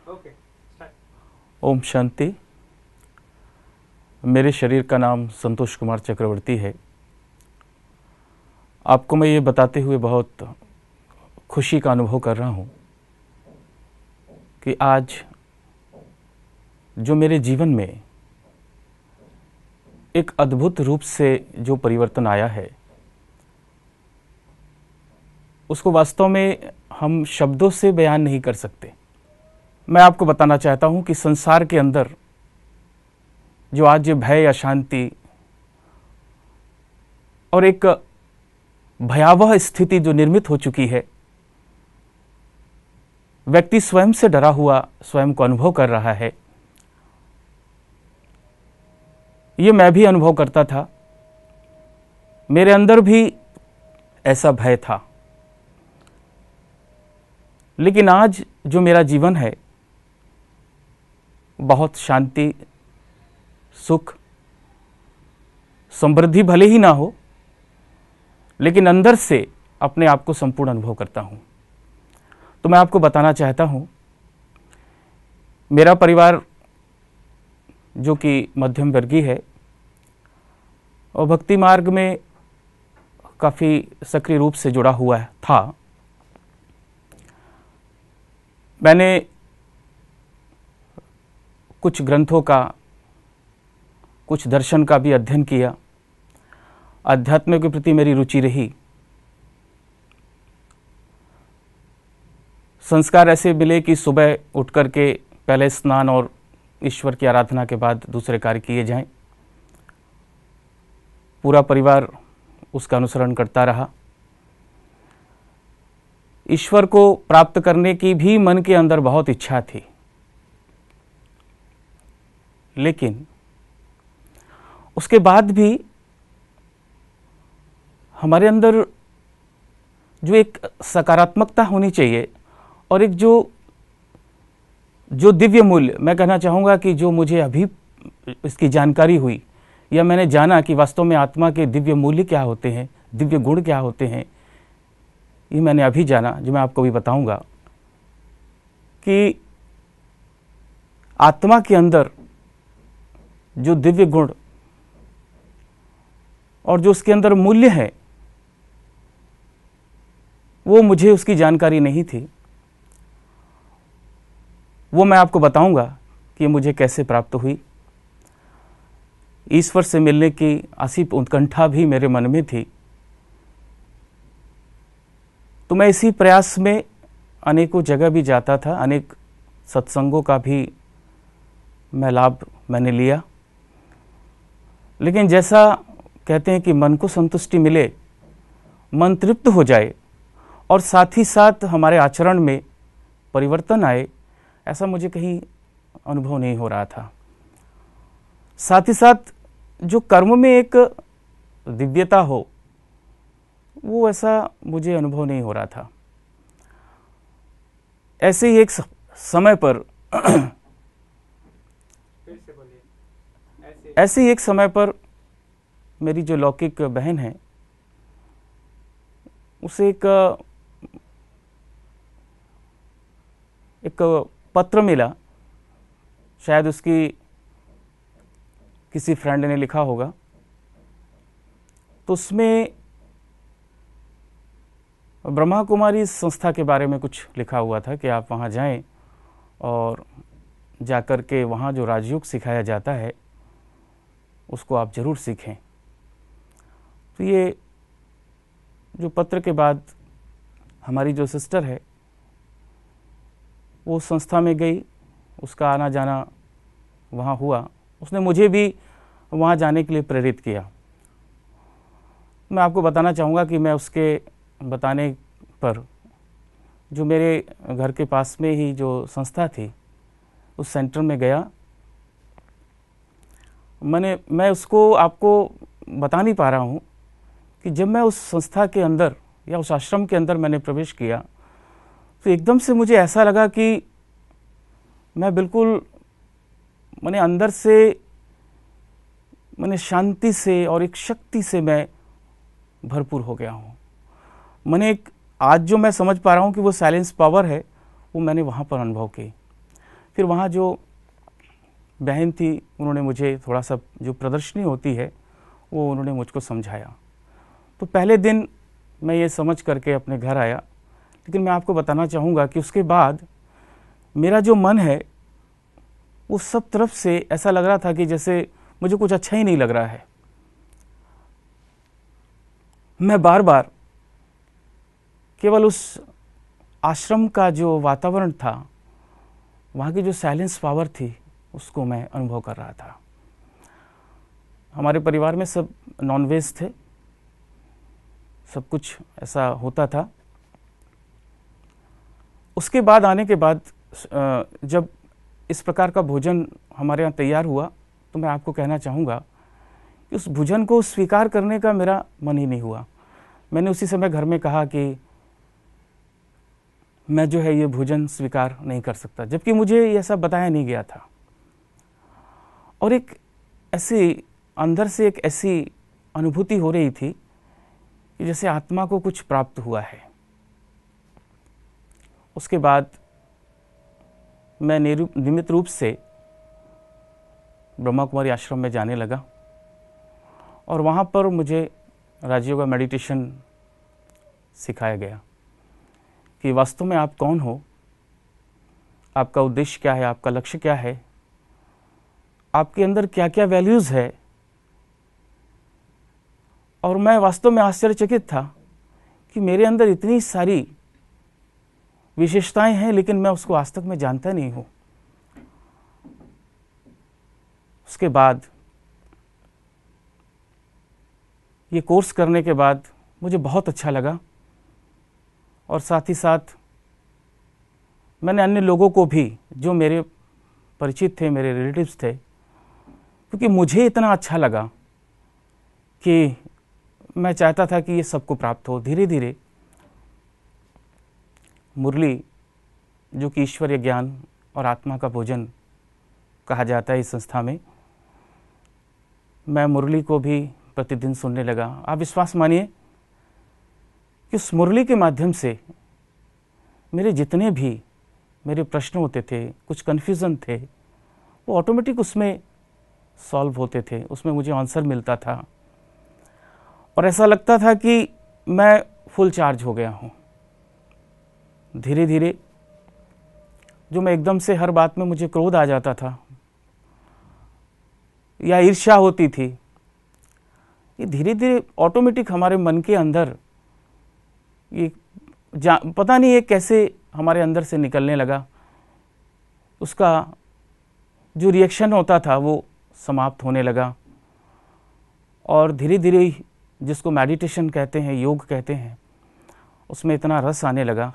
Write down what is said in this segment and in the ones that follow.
ओम शांति। मेरे शरीर का नाम संतोष कुमार चक्रवर्ती है। आपको मैं ये बताते हुए बहुत खुशी का अनुभव कर रहा हूँ कि आज जो मेरे जीवन में एक अद्भुत रूप से जो परिवर्तन आया है, उसको वास्तव में हम शब्दों से बयान नहीं कर सकते। मैं आपको बताना चाहता हूं कि संसार के अंदर जो आज भय या शांति और एक भयावह स्थिति जो निर्मित हो चुकी है, व्यक्ति स्वयं से डरा हुआ स्वयं को अनुभव कर रहा है। ये मैं भी अनुभव करता था, मेरे अंदर भी ऐसा भय था। लेकिन आज जो मेरा जीवन है, बहुत शांति, सुख, समृद्धि भले ही ना हो, लेकिन अंदर से अपने आप को संपूर्ण अनुभव करता हूं। तो मैं आपको बताना चाहता हूं, मेरा परिवार जो कि मध्यम वर्गीय है और भक्ति मार्ग में काफ़ी सक्रिय रूप से जुड़ा हुआ था। मैंने कुछ ग्रंथों का, कुछ दर्शन का भी अध्ययन किया। अध्यात्म के प्रति मेरी रुचि रही। संस्कार ऐसे मिले कि सुबह उठ करके पहले स्नान और ईश्वर की आराधना के बाद दूसरे कार्य किए जाएं। पूरा परिवार उसका अनुसरण करता रहा। ईश्वर को प्राप्त करने की भी मन के अंदर बहुत इच्छा थी, लेकिन उसके बाद भी हमारे अंदर जो एक सकारात्मकता होनी चाहिए और एक जो दिव्य मूल्य, मैं कहना चाहूँगा कि जो मुझे अभी इसकी जानकारी हुई या मैंने जाना कि वास्तव में आत्मा के दिव्य मूल्य क्या होते हैं, दिव्य गुण क्या होते हैं, ये मैंने अभी जाना, जो मैं आपको भी बताऊंगा कि आत्मा के अंदर जो दिव्य गुण और जो उसके अंदर मूल्य है, वो मुझे उसकी जानकारी नहीं थी। वो मैं आपको बताऊंगा कि मुझे कैसे प्राप्त हुई। ईश्वर से मिलने की असीम उत्कंठा भी मेरे मन में थी। तो मैं इसी प्रयास में अनेकों जगह भी जाता था, अनेक सत्संगों का भी मैं लाभ मैंने लिया। लेकिन जैसा कहते हैं कि मन को संतुष्टि मिले, मन तृप्त हो जाए और साथ ही साथ हमारे आचरण में परिवर्तन आए, ऐसा मुझे कहीं अनुभव नहीं हो रहा था। साथ ही साथ जो कर्म में एक दिव्यता हो, वो ऐसा मुझे अनुभव नहीं हो रहा था। ऐसे ही एक समय पर मेरी जो लौकिक बहन है, उसे एक पत्र मिला। शायद उसकी किसी फ्रेंड ने लिखा होगा। तो उसमें ब्रह्मा कुमारी संस्था के बारे में कुछ लिखा हुआ था कि आप वहाँ जाएं और जाकर के वहाँ जो राजयोग सिखाया जाता है उसको आप ज़रूर सीखें। तो ये जो पत्र के बाद हमारी जो सिस्टर है वो संस्था में गई, उसका आना जाना वहाँ हुआ। उसने मुझे भी वहाँ जाने के लिए प्रेरित किया। मैं आपको बताना चाहूँगा कि मैं उसके बताने पर जो मेरे घर के पास में ही जो संस्था थी, उस सेंटर में गया। मैं उसको आपको बता नहीं पा रहा हूँ कि जब मैं उस संस्था के अंदर या उस आश्रम के अंदर मैंने प्रवेश किया, तो एकदम से मुझे ऐसा लगा कि मैं बिल्कुल मैंने अंदर से मैंने शांति से और एक शक्ति से मैं भरपूर हो गया हूँ। मैंने आज जो मैं समझ पा रहा हूँ कि वो साइलेंस पावर है, वो मैंने वहाँ पर अनुभव की। फिर वहाँ जो बहन थी उन्होंने मुझे थोड़ा सा जो प्रदर्शनी होती है वो उन्होंने मुझको समझाया। तो पहले दिन मैं ये समझ करके अपने घर आया, लेकिन मैं आपको बताना चाहूँगा कि उसके बाद मेरा जो मन है वो सब तरफ से ऐसा लग रहा था कि जैसे मुझे कुछ अच्छा ही नहीं लग रहा है। मैं बार बार केवल उस आश्रम का जो वातावरण था, वहाँ की जो साइलेंस पावर थी, उसको मैं अनुभव कर रहा था। हमारे परिवार में सब नॉनवेज थे, सब कुछ ऐसा होता था। उसके बाद आने के बाद जब इस प्रकार का भोजन हमारे यहाँ तैयार हुआ, तो मैं आपको कहना चाहूँगा कि उस भोजन को स्वीकार करने का मेरा मन ही नहीं हुआ। मैंने उसी समय घर में कहा कि मैं जो है ये भोजन स्वीकार नहीं कर सकता, जबकि मुझे ये सब बताया नहीं गया था। और एक ऐसी अंदर से एक ऐसी अनुभूति हो रही थी कि जैसे आत्मा को कुछ प्राप्त हुआ है। उसके बाद मैं नियमित रूप से ब्रह्मा कुमारी आश्रम में जाने लगा और वहाँ पर मुझे राजयोगा मेडिटेशन सिखाया गया कि वास्तव में आप कौन हो, आपका उद्देश्य क्या है, आपका लक्ष्य क्या है, आपके अंदर क्या क्या वैल्यूज़ है। और मैं वास्तव में आश्चर्यचकित था कि मेरे अंदर इतनी सारी विशेषताएं हैं, लेकिन मैं उसको आज तक मैं जानता नहीं हूँ। उसके बाद ये कोर्स करने के बाद मुझे बहुत अच्छा लगा और साथ ही साथ मैंने अन्य लोगों को भी, जो मेरे परिचित थे, मेरे रिलेटिव्स थे, क्योंकि मुझे इतना अच्छा लगा कि मैं चाहता था कि ये सबको प्राप्त हो। धीरे धीरे मुरली, जो कि ईश्वरीय ज्ञान और आत्मा का भोजन कहा जाता है इस संस्था में, मैं मुरली को भी प्रतिदिन सुनने लगा। आप विश्वास मानिए कि उस मुरली के माध्यम से मेरे जितने भी मेरे प्रश्न होते थे, कुछ कन्फ्यूज़न थे, वो ऑटोमेटिक उसमें सॉल्व होते थे, उसमें मुझे आंसर मिलता था और ऐसा लगता था कि मैं फुल चार्ज हो गया हूँ। धीरे धीरे जो मैं एकदम से हर बात में मुझे क्रोध आ जाता था या ईर्ष्या होती थी, ये धीरे धीरे ऑटोमेटिक हमारे मन के अंदर ये पता नहीं ये कैसे हमारे अंदर से निकलने लगा। उसका जो रिएक्शन होता था वो समाप्त होने लगा और धीरे धीरे जिसको मेडिटेशन कहते हैं, योग कहते हैं, उसमें इतना रस आने लगा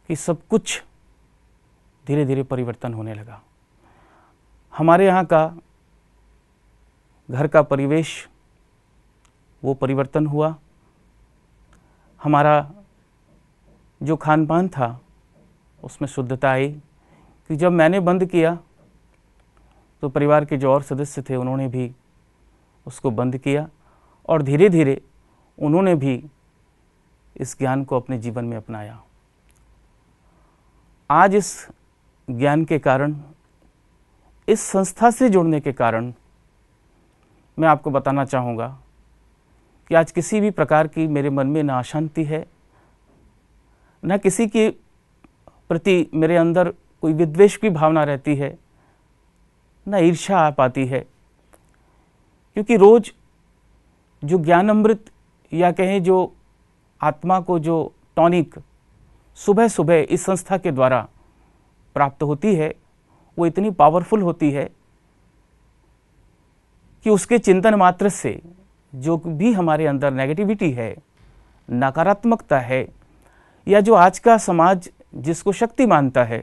कि सब कुछ धीरे धीरे परिवर्तन होने लगा। हमारे यहाँ का घर का परिवेश वो परिवर्तन हुआ। हमारा जो खान पान था उसमें शुद्धता आई कि जब मैंने बंद किया तो परिवार के जो और सदस्य थे उन्होंने भी उसको बंद किया और धीरे धीरे उन्होंने भी इस ज्ञान को अपने जीवन में अपनाया। आज इस ज्ञान के कारण, इस संस्था से जुड़ने के कारण मैं आपको बताना चाहूँगा कि आज किसी भी प्रकार की मेरे मन में ना अशांति है, न किसी के प्रति मेरे अंदर कोई विद्वेष की भावना रहती है, न ईर्ष्या आ पाती है, क्योंकि रोज जो ज्ञान अमृत या कहें जो आत्मा को जो टॉनिक सुबह सुबह इस संस्था के द्वारा प्राप्त होती है, वो इतनी पावरफुल होती है कि उसके चिंतन मात्र से जो भी हमारे अंदर नेगेटिविटी है, नकारात्मकता है, या जो आज का समाज जिसको शक्ति मानता है,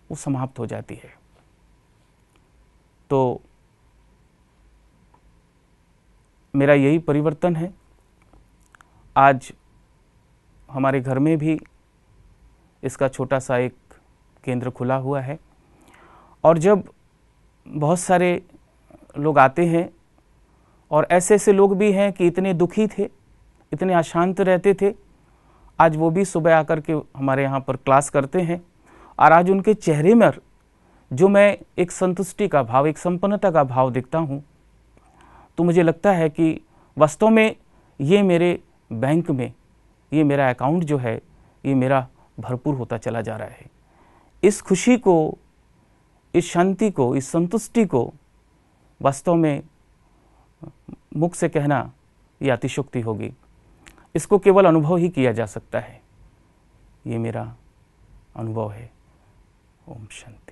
वो समाप्त हो जाती है। तो मेरा यही परिवर्तन है। आज हमारे घर में भी इसका छोटा सा एक केंद्र खुला हुआ है और जब बहुत सारे लोग आते हैं, और ऐसे ऐसे लोग भी हैं कि इतने दुखी थे, इतने अशांत रहते थे, आज वो भी सुबह आकर के हमारे यहाँ पर क्लास करते हैं, और आज उनके चेहरे में जो मैं एक संतुष्टि का भाव, एक संपन्नता का भाव देखता हूँ, तो मुझे लगता है कि वास्तव में ये मेरे बैंक में, ये मेरा अकाउंट जो है, ये मेरा भरपूर होता चला जा रहा है। इस खुशी को, इस शांति को, इस संतुष्टि को वास्तव में मुख से कहना ये अतिशयोक्ति होगी। इसको केवल अनुभव ही किया जा सकता है। ये मेरा अनुभव है। ओम शांति।